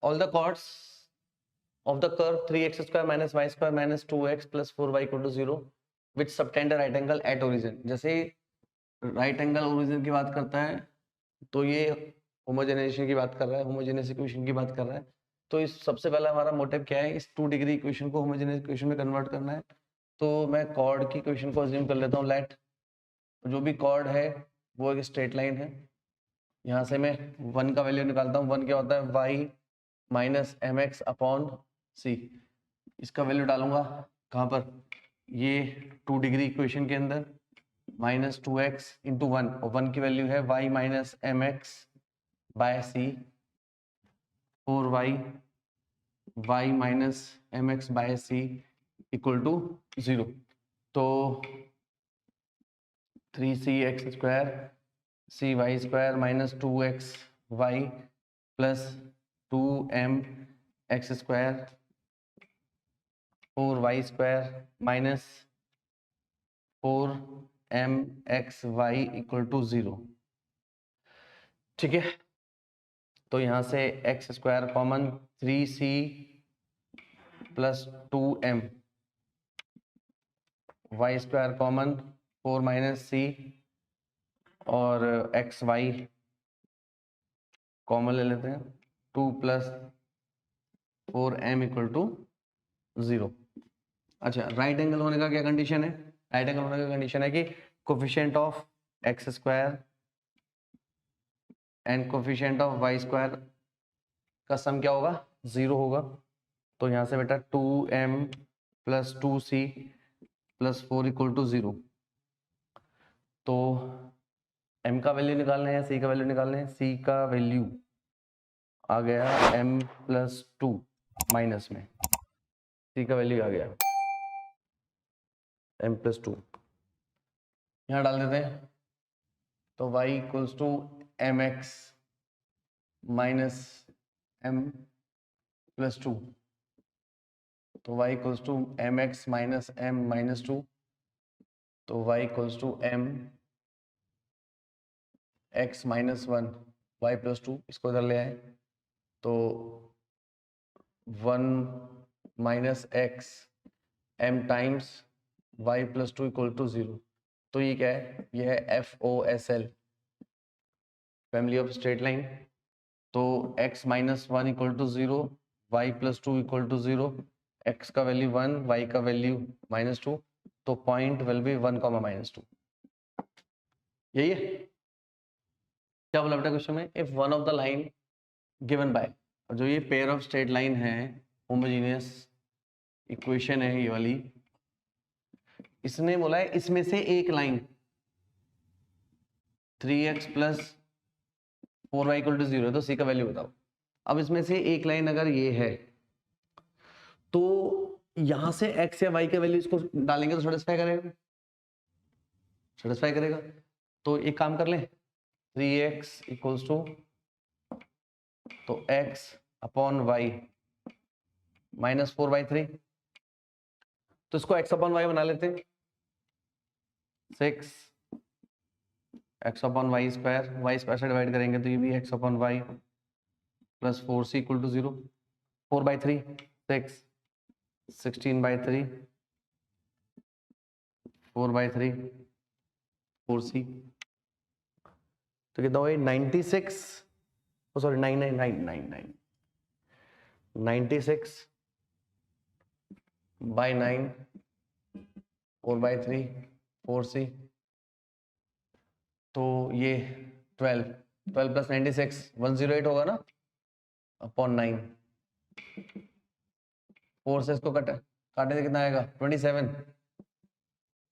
All the chords of the curve 3x square minus Y square minus 2x plus 4y equal to 0 which subtend right angle at origin. जैसे right angle origin की बात करता है तो ये homogenization की बात कर रहा है, होमोजेनियस इक्वेशन की बात कर रहा है। तो इस सबसे पहला हमारा मोटिव क्या है, इस 2 डिग्री इक्वेशन को होमोजेनियस इक्वेशन में कन्वर्ट करना है। तो मैं कॉर्ड की इक्वेशन को अज्यूम कर लेता हूँ। लेट जो भी कॉर्ड है वो एक स्ट्रेट लाइन है। यहाँ से मैं 1 का वैल्यू निकालता हूँ। 1 क्या होता है, y minus M X upon C. इसका वैल्यू डालूंगा कहाँ पर, ये 2 डिग्री इक्वेशन के अंदर, माइनस 2x इंटू 1, और 1 की वैल्यू है y minus M X by C, 4y y minus M X by C equal to 0। तो 3c x square cy square minus 2xy plus 2mx square 4y square minus 4mxy equal to 0। ठीक है, तो यहां से x square common, 3c plus 2m, y square common 4 minus C, और X Y common ले लेते हैं, 2 प्लस 4m इक्वल टू 0। अच्छा, राइट एंगल होने का क्या कंडीशन है, राइट एंगल होने का कंडीशन है कि coefficient of X square and coefficient of Y square का सम क्या होगा, 0 होगा। तो यहाँ से बेटा 2m plus 2c plus 4 equal to 0। तो m का वैल्यू निकालना है, c का वैल्यू निकालना है। c का वैल्यू आ गया m प्लस 2 माइनस में, c का वैल्यू आ गया m प्लस 2, यहाँ डाल देते हैं। तो y equals to M X minus m plus 2, तो y equals to M X minus m minus 2, तो y equals to m x minus 1 y plus 2, इसको इधर ले आए तो 1 minus x m times y plus 2 equal to 0। तो ये क्या है, ये है FOSL, family of straight line. तो x minus 1 equal to 0, y plus 2 equal to 0, x का वैल्यू 1, y का वैल्यू माइनस 2, तो point will be 1 comma minus 2। यही है, क्या बोला बेटा क्वेश्चन में, if one of the line given by, जो ये पेयर ऑफ स्ट्रेट लाइन है, होमोजेनियस इक्वेशन है ये वाली, इसने बोला है इसमें से एक line 3x plus 4y equal to 0 है, तो c का वैल्यू बताओ। अब इसमें से एक लाइन अगर ये है तो यहां से x या y के वैल्यू इसको डालेंगे तो सेटिस्फाई करेगा, सेटिस्फाई करेगा। तो एक काम कर लें, 3x इक्वल्स टू, तो x अपॉन y माइनस 4/3, तो इसको x अपॉन y बना लेते हैं, 6 x upon Y square, Y square से डिवाइड करेंगे तो ये भी x upon Y plus 4c equal to 0, 4/3 6, 16/3 4/3 4c, तो कितना हुआ 96, सॉरी 99 96/9 4/3 4c, तो ये 12 प्लस 96 108 होगा ना, अपॉन 9, 4 से इसको काटे तो कितना आएगा 27,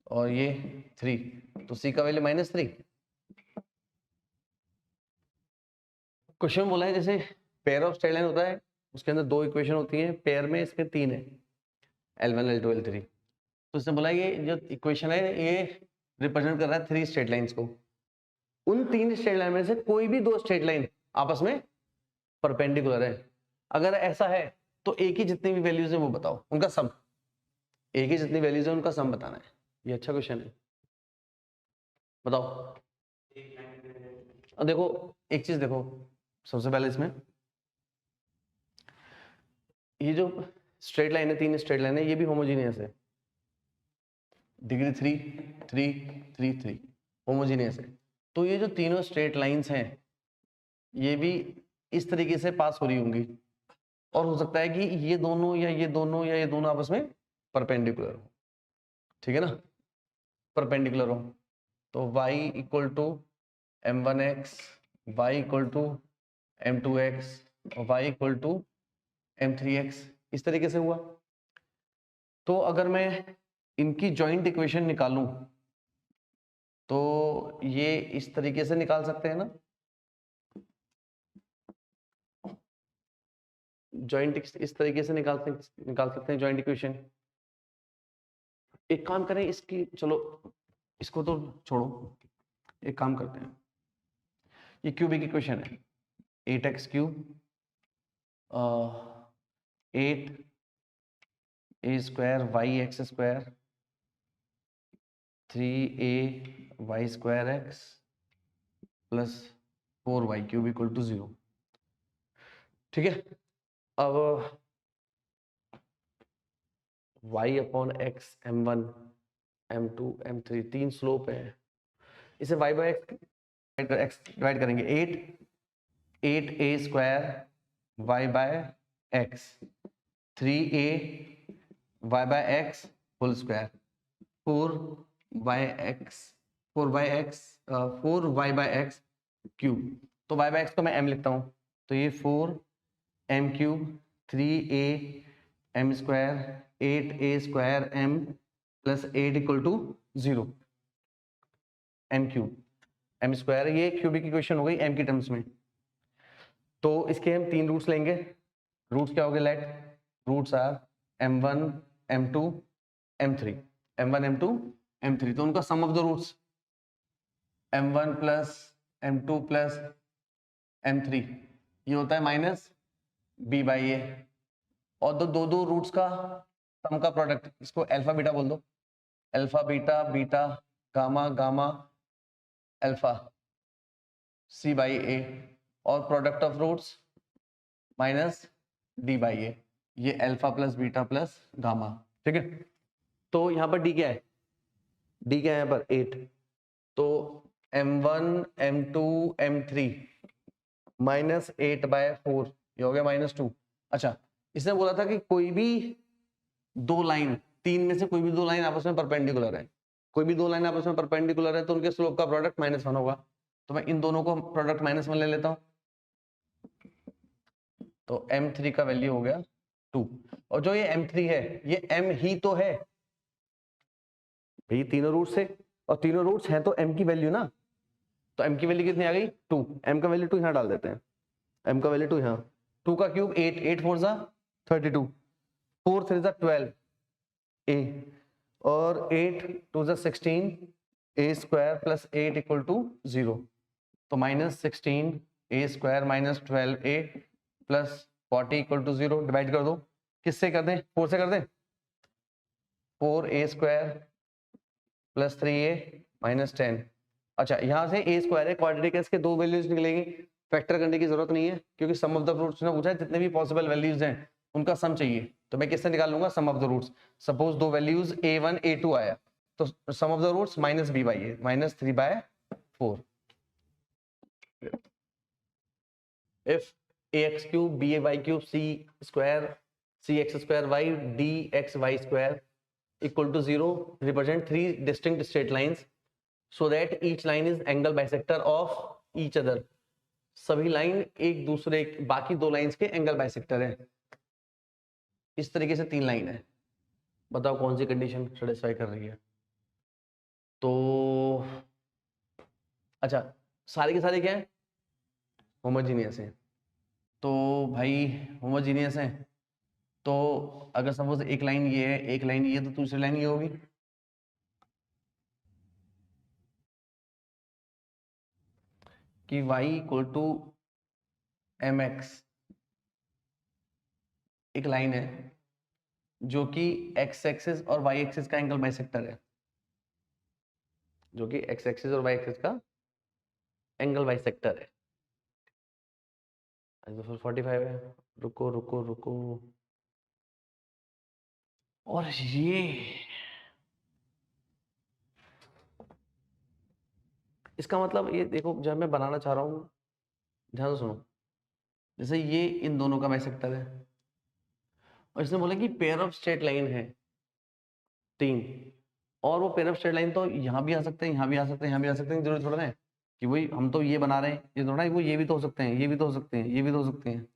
और ये 3, तो c का वैल्यू -3। क्वेश्चन बोला है जैसे पेयर ऑफ स्ट्रेट लाइन होता है, उसके अंदर 2 इक्वेशन होती हैं, पेयर में इसके 3 है, L1 L2 L3। तो इसने बोला ये जो इक्वेशन है ये रिप्रेजेंट कर रहा है 3 स्ट्रेट लाइंस को। उन 3 स्ट्रेट लाइन में से कोई भी 2 स्ट्रेट लाइन आपस में परपेंडिकुलर है। अगर ऐसा है तो एक ही जितनी भी वैल्यूज है वो बताओ, उनका सम, एक ही जितनी वैल्यूज है उनका सम बताना है। ये अच्छा क्वेश्चन है, बताओ। अब देखो एक चीज देखो, सबसे पहले इसमें ये जो स्ट्रेट लाइन है, 3 स्ट्रेट लाइन है, ये भी होमोजीनियस है, डिग्री 3 3 3 3 होमोजीनियस है। तो ये जो तीनों स्ट्रेट लाइंस हैं ये भी इस तरीके से पास हो रही होंगी, और हो सकता है कि ये दोनों या ये दोनों या ये दोनों आपस में परपेंडिकुलर हो, ठीक है ना, परपेंडिकुलर हो। तो y equal to m1x, y equal to m2x और y इक्वल टू m3x, इस तरीके से हुआ। तो अगर मैं इनकी जॉइंट इक्वेशन निकालूं तो ये इस तरीके से निकाल सकते हैं ना, जॉइंट इस तरीके से निकाल सकते हैं जॉइंट इक्वेशन। एक काम करें इसकी, चलो इसको तो छोड़ो, एक काम करते हैं, ये क्यूबिक इक्वेशन है, 8x cube 8 a square Y X square 3a Y square X plus 4y cube equal to 0, ठीक है। अब y upon x m1 m2 m3 तीन स्लोप है, इसे y बाय एक्स डिवाइड करेंगे, 8a square y by X 3a y by X whole square 4y by X cube. तो y by X को मैं m लिखता हूं, तो ये 4m cube 3a m square 8a square m plus 8 equal to 0, m cube m square, ये cubic equation हो गई m की टर्म्स में। तो इसके हम 3 रूट्स लेंगे, रूट्स क्या हो गए, late roots are m1 m2 m3, m1 m2 m3, तो उनका sum of the roots m1 plus m2 plus m3 ये होता है माइनस b बाई ए, और दो दो रूट्स का सम का प्रोडक्ट, इसको अल्फा बीटा बोल दो, alpha beta beta gamma gamma alpha c by a, और product of roots minus d by a, ये alpha plus beta plus gamma, ठीक है। तो यहाँ पर d क्या है, d क्या है यहाँ पर 8, तो m1 m2 m3 minus 8 bye 4, ये हो गया -2। अच्छा, इसने बोला था कि कोई भी दो लाइन, तीन में से कोई भी दो लाइन आपस में परपेंडिकुलर है, कोई भी दो लाइन आपस में परपेंडिकुलर है तो उनके स्लोप का प्रोडक्ट -1 होगा। तो मैं इन दोनों को प्रोडक्ट -1 ले लेता हूं, तो m3 का वैल्यू हो गया 2, और जो ये m3 है ये m ही तो है भाई, तीनों रूट्स है और तीनों रूट्स हैं तो m की वैल्यू ना, तो m की वैल्यू कितनी आ गई 2, m का वैल्यू 2 यहाँ डाल देते हैं, m का वैल्यू 2 यहाँ, 2 का क्यूब 8, 8 4 जा 32, 4 3 जा 12 a, और 8 2 जा 16 a square plus 8 equal to 0, तो -16 a square minus 12 a plus 40 equal to 0, divide कर दो, किससे कर दें, 4 से कर दें, 4a square plus 3a minus 10। अच्छा, यहाँ से a स्क्वायर है, क्वाड्रेटिक इसके दो वैल्यूज निकलेंगी, फैक्टर करने की जरूरत नहीं है क्योंकि सम ऑफ द रूट्स ने पूछा है, जितने भी पॉसिबल वैल्यूज हैं उनका सम चाहिए, तो मैं किससे निकाल लूंगा, sum of the roots. Suppose दो वैल्यूज a1 a2 आया, तो sum of the roots minus b by a, -3/4। If ax cube by cube c square cx square y dxy square equal to 0 represent three distinct straight lines so that each line is angle bisector of each other, सभी line एक दूसरे, बाकी दो lines के angle bisector है। इस तरीके से 3 लाइन है, बताओ कौन सी कंडीशन सेटिस्फाई कर रही है। तो अच्छा, सारे के सारे क्या है, होमोजीनियस है, तो भाई होमोजीनियस है, तो अगर सपोज एक लाइन ये है एक लाइन ये, तो दूसरी लाइन ये होगी, कि y इक्वल टू mx एक लाइन है जो कि x एक्सिस और y एक्सिस का एंगल बाइसेक्टर है, जो कि x एक्सिस और y एक्सिस का एंगल बाइसेक्टर है। तो फिर 45 है, रुको रुको रुको, और ये इसका मतलब ये देखो, जब मैं बनाना चाह रहा हूँ, ध्यान से सुनो, जैसे ये इन दोनों का बाइसेक्टर है और इसने बोला कि पेयर ऑफ स्ट्रेट लाइन है 3, और वो पेयर ऑफ स्ट्रेट लाइन तो यहाँ भी आ सकते हैं, यहाँ भी आ सकते हैं, यहाँ भी आ सकते हैं, जरूरी थोड़ा ना है कि वही हम तो ये बना रहे हैं, ये थोड़ा है वो ये भी तो हो सकते हैं, ये भी तो हो सकते हैं, ये भी तो हो सकते हैं,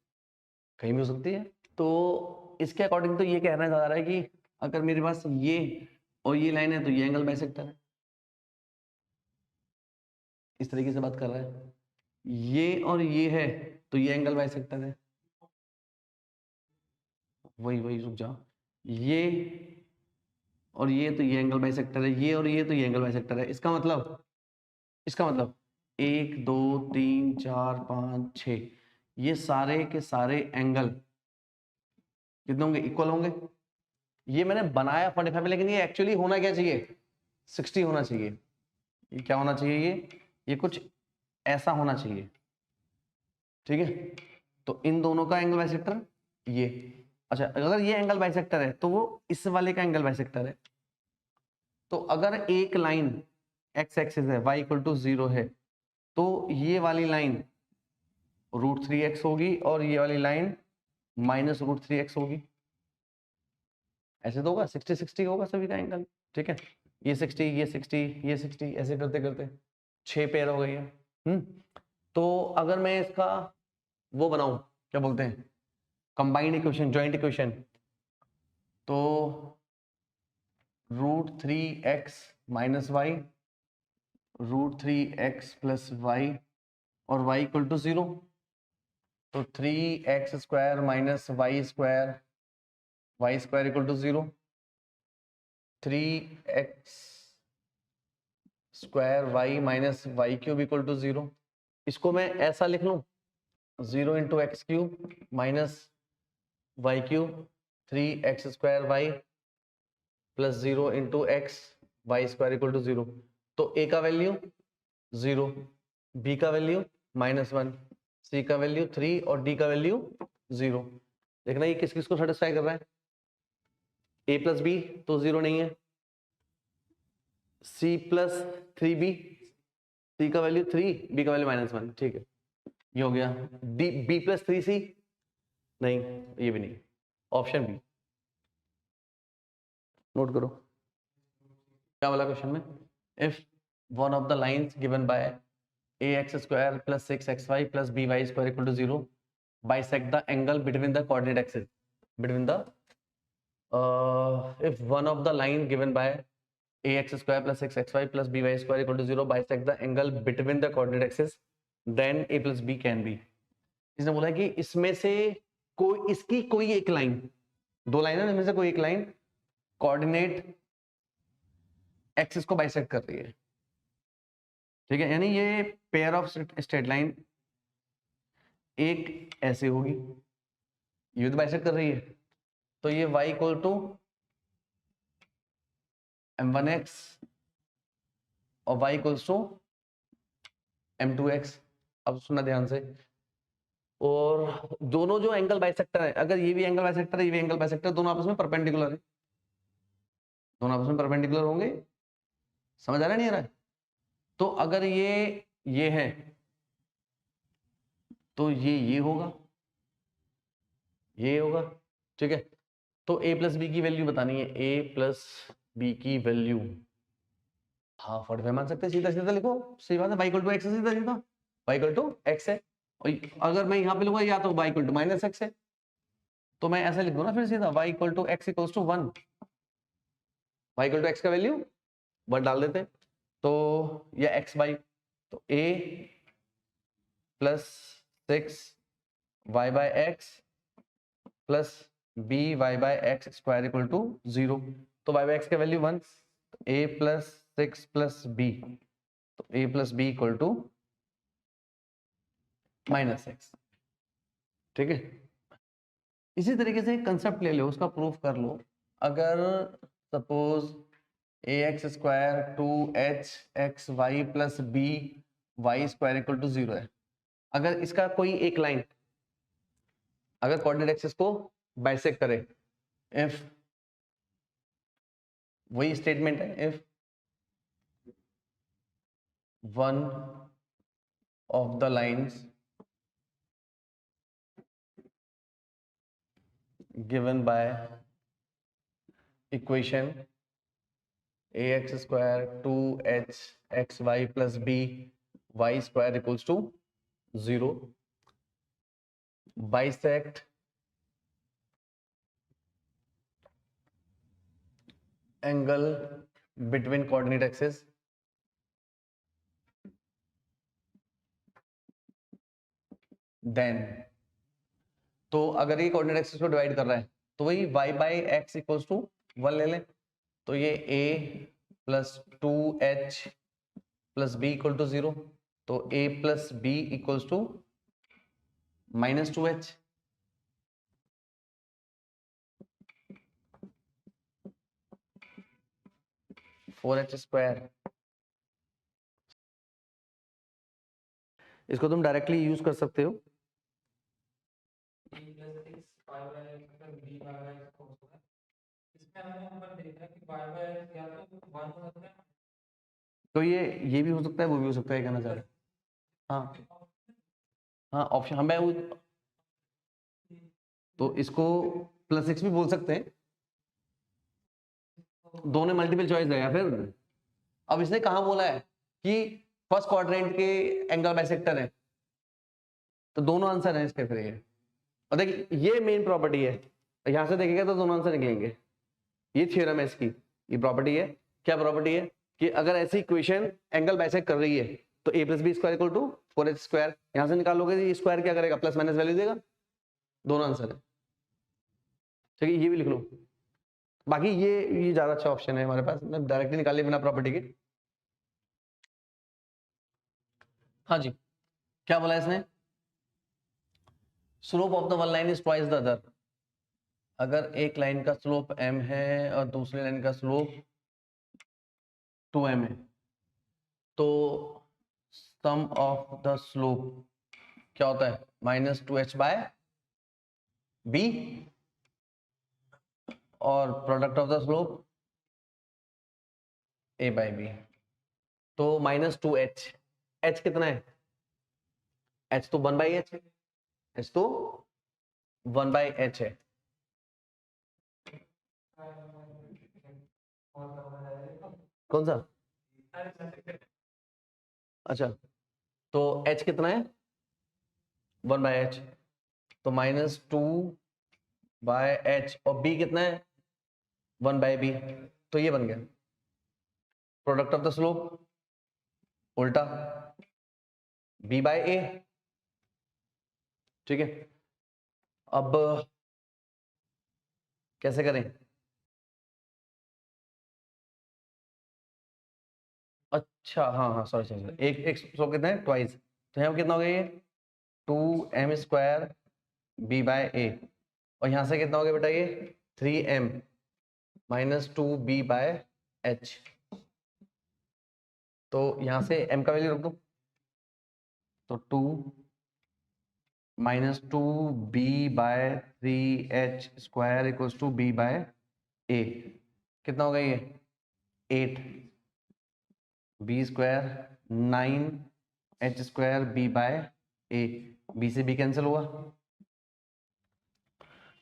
कहीं भी हो सकती है। तो इसके अकॉर्डिंग तो ये कहना जा रहा है कि अगर मेरे पास ये और ये लाइन है तो ये एंगल बाइसेक्टर है, इस तरीके से बात कर रहा है। ये और ये है तो ये एंगल बाइसेक्टर है, वही वही रुक जाओ, ये और ये तो ये एंगल बाइसेक्टर है, ये और ये तो ये एंगल बाइसेक्टर है। इसका मतलब 1 2 3 4 5 6 ये सारे के सारे एंगल कितने होंगे? इक्वल होंगे। ये मैंने बनाया 45 में, लेकिन ये एक्चुअली होना क्या चाहिए? 60 होना चाहिए। ये क्या होना चाहिए? ये कुछ ऐसा होना चाहिए, ठीक है। तो इन दोनों का एंगल बाइसेक्टर ये, अच्छा अगर ये एंगल बाइसेक्टर है तो वो इस वाले का एंगल बाइसेक्टर है। तो अगर एक लाइन एक्स एक्सिस है, y इक्वल टू 0 है, तो ये वाली लाइन √3x होगी और ये वाली लाइन -√3x होगी। ऐसे तो होगा 60-60 होगा सभी का एंगल, ठीक है। ये 60 ये 60 ये 60 ऐसे करते करते 6 पेयर हो गई है। तो अगर मैं इसका वो बनाऊं, क्या बोलते हैं, कंबाइंड इक्वेशन, जॉइंट इक्वेशन, तो √3x - y √3x + y और y इक्वल टू 0, तो 3x² - y² equal to 0, 3x² y - y³ equal to 0। इसको मैं ऐसा लिख लूं, 0 × x³ - y³ 3x² y + 0 × x y² equal to 0। तो a का वैल्यू 0, b का वैल्यू -1, c का वैल्यू 3 और d का वैल्यू 0। देखना ये किस किस को सेटिस्फाई कर रहा है। a + b तो 0 नहीं है, c + 3b, c का वैल्यू 3, b का वैल्यू -1, ठीक है, ये हो गया। d b + 3c नहीं, ये भी नहीं, ऑप्शन बी नोट करो। क्या वाला क्वेश्चन में, if one of the lines given by ax² + 6xy + by² equal to 0 bisect the angle between the coordinate axis, between the if one of the line given by ax² + 6xy + by² equal to 0 bisect the angle between the coordinate axis, then a + b can be। इसने बोला कि इसमें से कोई, इसकी कोई एक line, दो लाइन है, इनमें से कोई एक लाइन कोऑर्डिनेट एक्सिस को बाइसेक्ट कर रही है, ठीक है। यानी ये पेयर ऑफ स्ट्रेट लाइन एक ऐसे होगी, ये तो बाइसेक्ट कर रही है, तो ये y = m1x और y = m2x। अब सुनना ध्यान से, और दोनों जो एंगल बाइसेक्टर है, अगर ये भी एंगल बाइसेक्टर है, ये भी एंगल बाइसेक्टर, दोनों आपस में परपेंडिकुलर है, दोनों आपस में परपेंडिकुलर होंगे। समझ आ रहा नहीं आ रहा है? तो अगर ये है तो ये होगा, ये होगा, ठीक है। तो a + b की वैल्यू बतानी है, a + b की वैल्यू, हाँ 45 मान सकते हैं, सीधा सीधा लिखो, सही बात है, y = x है, सीधा सीधा y = x है, और अगर मैं यहाँ पे लूंगा या तो y = -x है, तो मैं ऐसा लिख दूं ना फिर सीधा, y = x = 1, y = x का वैल्यू 1 डाल देते, तो या x/, तो a + 6y/x + by/x² equal to 0, तो y/x का वैल्यू 1, a + 6 + b, तो a + b equal to -x, ठीक है। इसी तरीके से कंसेप्ट ले लो, उसका प्रूफ कर लो। अगर suppose ax² 2hxy + by² equal to 0 है, अगर इसका कोई एक लाइन अगर कोऑर्डिनेट एक्सिस को बाइसेक्ट करे, इफ वही स्टेटमेंट है, if one of the lines given by equation ax square 2h xy plus b y square equals to 0 bisect angle between coordinate axes then, तो अगर ये कोऑर्डिनेट एक्सिस को divide कर रहा है तो वही y by x equals to 1 ले लें, तो ये a plus 2h plus b equal to 0, तो a plus b equals to minus 2h, four h square. इसको तुम डायरेक्टली यूज कर सकते हो, तो ये भी हो सकता है, वो भी हो सकता है, कहना चाह रहे हैं। हाँ हाँ ऑप्शन, हाँ मैं तो इसको प्लस एक्स भी बोल सकते हैं, दोनों मल्टीपल चॉइस है। या फिर अब इसने कहा बोला है कि फर्स्ट क्वाड्रेंट के एंगल बाइसेक्टर है, तो दोनों आंसर है इसके फिर ये। और देखिए ये मेन प्रॉपर्टी है, यहां से देखेंगे तो दोनों आंसर निकलेंगे। ये थ्योरम है इसकी, ये प्रॉपर्टी है। क्या प्रॉपर्टी है कि अगर ऐसी इक्वेशन एंगल बाइसेक्ट कर रही है तो a plus b square equal to 4h square, यहां से निकालोगे तो ये स्क्वायर क्या करेगा, प्लस माइनस वैल्यू देगा, दोनों आंसर है। ठीक है, ये भी लिख लो। बाकी ये ज्यादा अच्छा ऑप्शन है हमारे पास, डायरेक्टली निकाल लिया बिना प्रॉपर्टी के। हाँ जी, क्या बोला इसने, slope of the one line is twice the other. अगर एक लाइन का स्लोप m है और दूसरी लाइन का स्लोप 2m है, तो सम ऑफ द स्लोप क्या होता है, माइनस 2h बाय b, और product of the slope a by b। तो माइनस 2h, h कितना है, h तो 1 बाई h है, h तो 1 बाई h है। कौन सा, अच्छा, तो h कितना है, 1 बाई h, तो माइनस 2 बाय h, और b कितना है, 1 बाय b, तो ये बन गया प्रोडक्ट ऑफ द स्लोप उल्टा b बाय a। ठीक है, अब कैसे करें, अच्छा हाँ हाँ सॉरी सॉरी, एक स्लोप कितना है, ट्वाइस, तो यहाँ कितना हो गया, ये 2m square b by a, और यहां से कितना हो गया बेटा, ये 3m minus 2b bye h, तो यहां से m का वैल्यू रख दो, तो 2 minus 2b by 3h square equals to b by a, कितना हो गया ये 8, b square 9 h square b by a, b से b कैंसिल हुआ,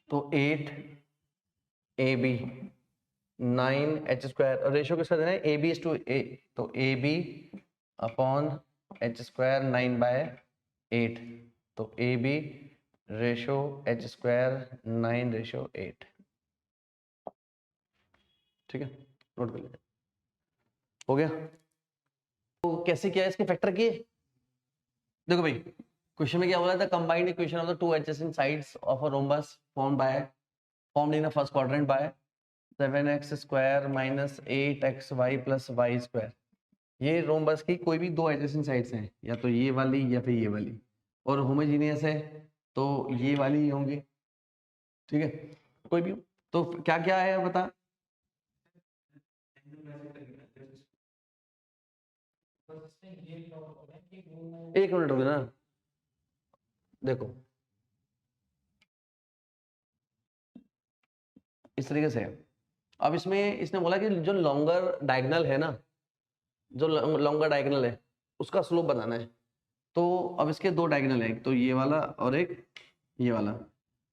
तो 8 ab 9h स्क्वायर, रेशियो किसका देना है, ए बी टू ए, तो a b upon h square 9 by 8, तो a b ratio h square 9 ratio 8। ठीक है, नोट कर लीजिए, हो गया। तो कैसे किया, इसके फैक्टर किए, देखो भाई क्वेश्चन में क्या बोला था, combined equation of the two adjacent sides of a rhombus formed in the first quadrant by 7x square minus 8xy plus y square. ये रोम्बस की कोई भी दो एडजेसेंट साइड्स हैं, या तो ये वाली या फिर ये वाली, और होमोजीनियस है तो ये वाली ही होंगी। ठीक है, कोई भी हो, तो क्या क्या है बता, एक मिनट हो गया ना, देखो इस तरीके से है, अब इसमें इसने बोला कि जो लॉन्गर डायगोनल है ना, जो लॉन्गर डायगोनल है उसका स्लोप बनाना है। तो अब इसके दो डायगोनल हैं, तो ये वाला और एक ये वाला।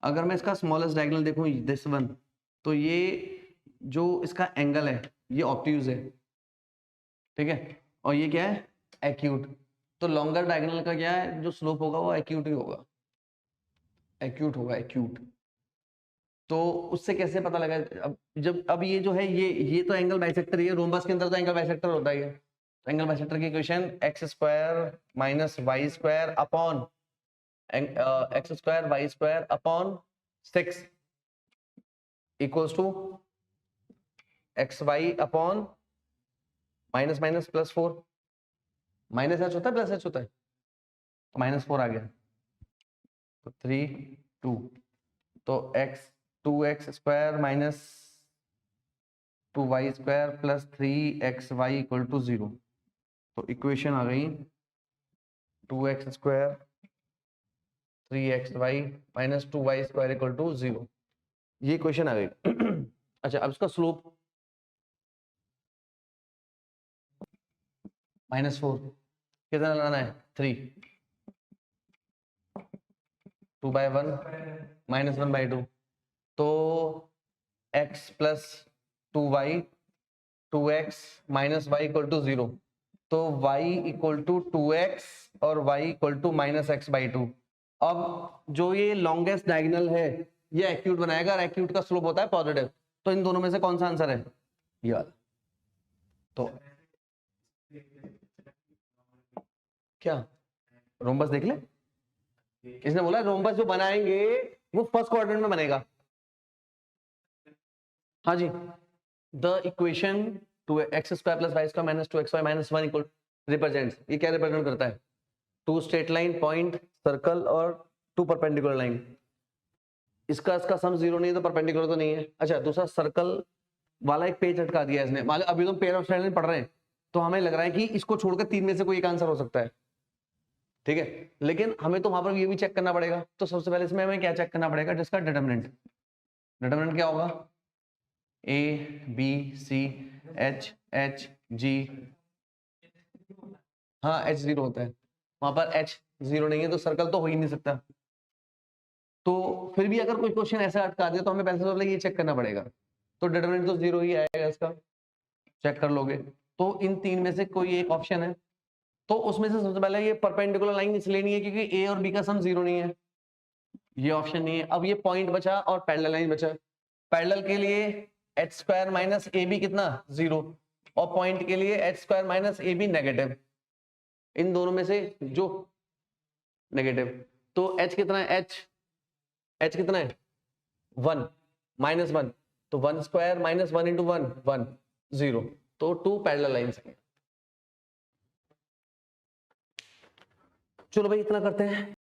अगर मैं इसका स्मॉलेस्ट डायगोनल देखूं दिस वन, तो ये जो इसका एंगल है ये ऑब्ट्यूज है, ठीक है, और ये क्या है एक्यूट। तो लॉन्गर डायगोनल का क्या है, जो स्लोप होगा वो एक्यूट ही होगा, एक्यूट होगा, एक्यूट। तो उससे कैसे पता लगा, अब ये जो है ये तो एंगल बाइसेक्टर, ये रोम्बस के अंदर तो एंगल बाइसेक्टर होता है। तो एंगल बाइसेक्टर की equation x square minus Y square upon x square Y square upon 6 equals to x y upon minus minus plus 4, minus h होता है प्लस एच होता है, तो माइनस 4 आ गया, तो 3 2, तो x 2x square minus 2y square plus 3xy equal to 0। तो equation आ गई 2x square 3xy minus 2y square equal to 0, ये इक्वेशन आ गई। अच्छा, अब इसका स्लोप -4 कितना लाना है 3, 2/1 -1/2, तो x plus 2y 2x minus y equal to 0, तो y इक्वल टू 2x और y इक्वल टू -x/2। अब जो ये लॉन्गेस्ट डायगोनल है ये एक्यूट बनाएगा, और एक्यूट का स्लोप होता है पॉजिटिव, तो इन दोनों में से कौन सा आंसर है, ये वाला। तो क्या रोम्बस देख ले, इसने बोला रोम्बस जो बनाएंगे वो फर्स्ट क्वाड्रेंट में बनेगा। हाँ जी, the equation two x square plus y square minus 2xy minus 1 equal represents, ये क्या रिप्रेजेंट करता है, 2 स्ट्रेट लाइन, पॉइंट, सर्कल और 2 परपेंडिकुलर लाइन। इसका सम 0 नहीं है तो परपेंडिकुलर तो नहीं है। अच्छा, दूसरा सर्कल वाला एक पेज अटका दिया इसने, मान लो अभी तो पेयर ऑफ स्ट्रेट लाइन पढ़ रहे हैं, तो हमें लग रहा है कि इसको छोड़कर 3 में से कोई एक आंसर हो सकता है, ठीक है, लेकिन हमें तो वहां पर ये भी चेक करना पड़ेगा। तो सबसे पहले इसमें हमें क्या चेक करना पड़ेगा, जिसका डिटरमिनेंट, डिटरमिनेंट क्या होगा, a b c h h g, हाँ एच 0 होता है, वहां पर एच 0 नहीं है तो सर्कल तो हो ही नहीं सकता। तो फिर भी अगर कोई क्वेश्चन ऐसा अटका दे तो हमें पहले से पहले ये चेक करना पड़ेगा, तो डिटरमिनेंट तो 0 ही आएगा, इसका चेक कर लोगे। तो इन 3 में से कोई एक ऑप्शन है, तो उसमें से सबसे पहले ये परपेंडिकुलर लाइन इसलिए नहीं है क्योंकि ए और बी का सम 0 नहीं है, ये ऑप्शन नहीं है। अब ये पॉइंट बचा और पैरेलल लाइन बचा, पैरेलल के लिए h square minus a b कितना 0, और पॉइंट के लिए h square minus a b negative, इन दोनों में से जो नेगेटिव, तो एच कितना है, एच कितना है 1 -1, तो 1 स्क्वायर माइनस 1 इंटू 1 1 0, तो 2 पैरेलल लाइंस हैं। चलो भाई इतना करते हैं।